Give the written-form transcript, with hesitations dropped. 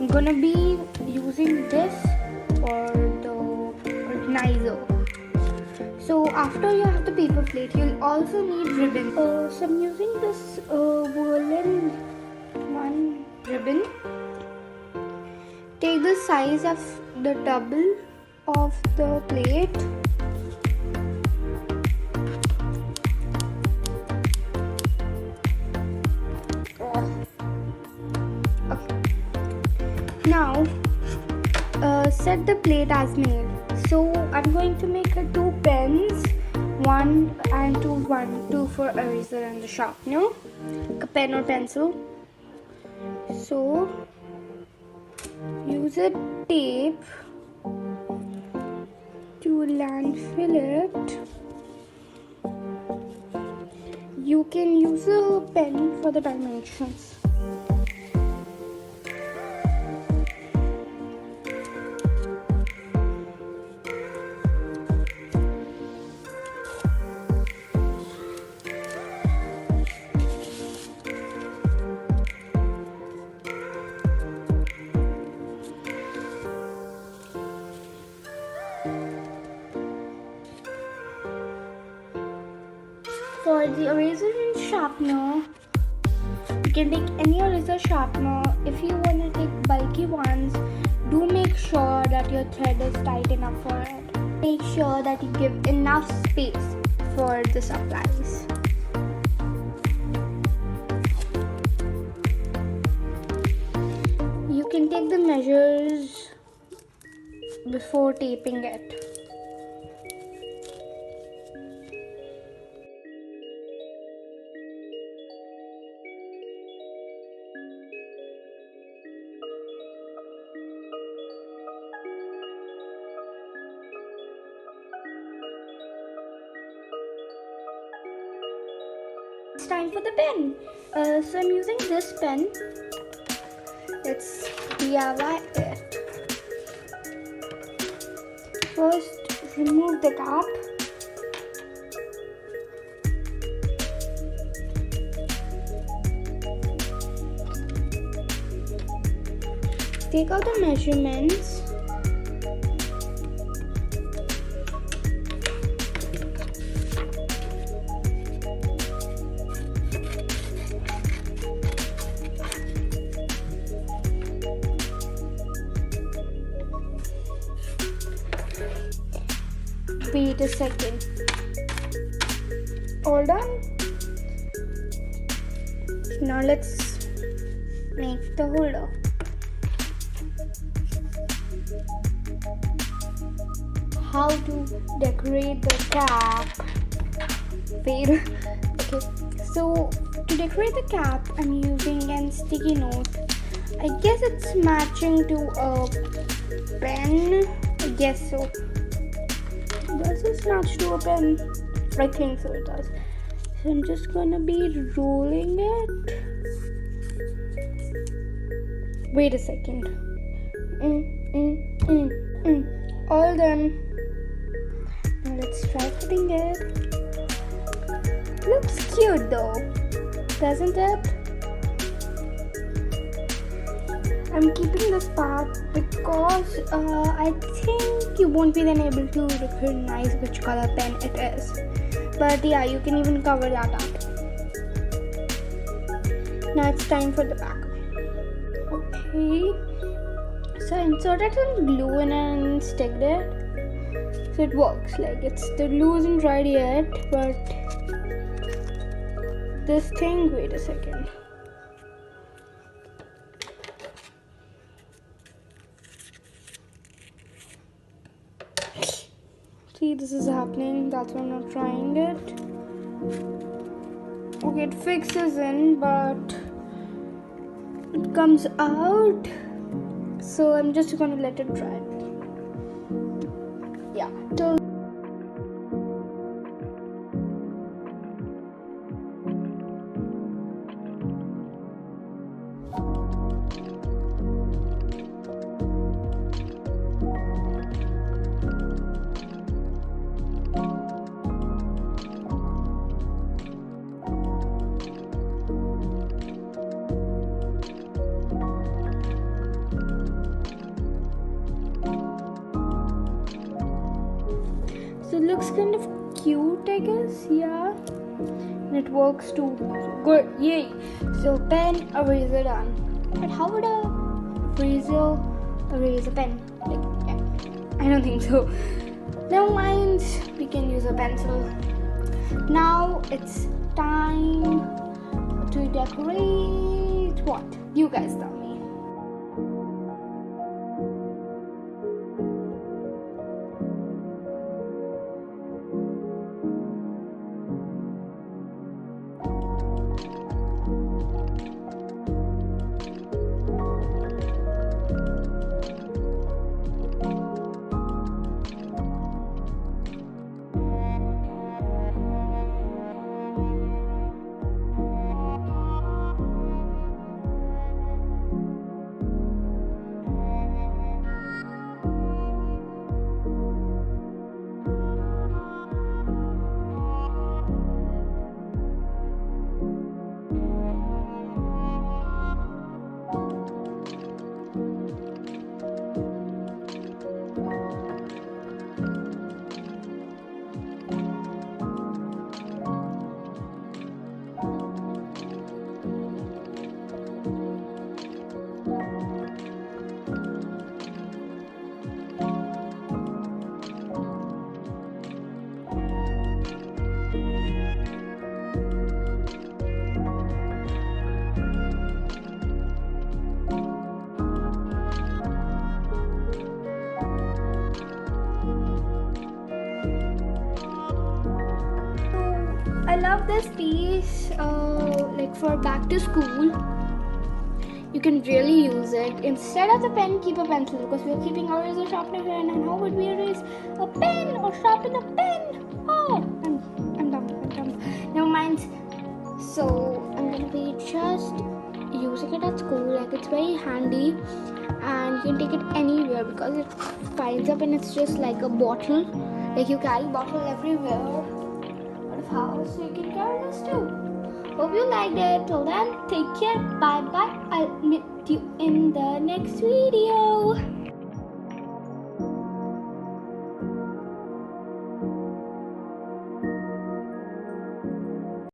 I'm gonna be using this for the organizer. So after you have the paper plate, you'll also need ribbon. So I'm using this woolen one ribbon. Take the size of the double of the plate. Now set the plate as made. So I'm going to make 2 pens, 1 and 2 for eraser and the sharpener, a pen or pencil. So use a tape to land fillet. You can use a pen for the dimensions. For the eraser and sharpener, you can take any eraser sharpener. If you want to take bulky ones, do make sure that your thread is tight enough for it. Make sure that you give enough space for the supplies. You can take the measures before taping it. It's time for the pen. So I'm using this pen. Let's DIY it. First, remove the cap. Take out the measurements. Wait a second. All done? Now let's make the holder. How to decorate the cap? Wait. Okay. So to decorate the cap, I'm using a sticky note. I guess it's matching to a pen. I guess so. Does this match to a pen? I think so, it does. So I'm just gonna be rolling it. Wait a second. All done. Now let's try putting it. Looks cute though, doesn't it? I'm keeping this part because I think you won't be then able to recognize which color pen it is. But yeah, you can even cover that up. Now it's time for the back. Okay. So I inserted some glue in and sticked it. So it works. Like the glue isn't dried yet, but this thing, wait a second. See, this is happening. That's why I'm not trying it. Okay, it fixes in, but it comes out. So I'm just gonna let it dry. Yeah. looks kind of cute, I guess. Yeah, and it works too. Good, yay! So pen, eraser done. But how would a eraser erase a pen? Like, yeah, I don't think so. Never mind. We can use a pencil. Now it's time to decorate. What? You guys tell me. I love this piece, like for back to school. You can really use it. Instead of the pen, keep a pencil, because we are keeping our eraser sharpener here. And how would we erase a pen or sharpen a pen? Oh, I'm dumb. Never mind. So I'm gonna be just using it at school. Like, it's very handy, and you can take it anywhere because it piles up, and it's just like a bottle. Like, you carry bottle everywhere house, so you can carry this too. Hope you liked it. Till then, take care. Bye bye. I'll meet you in the next video.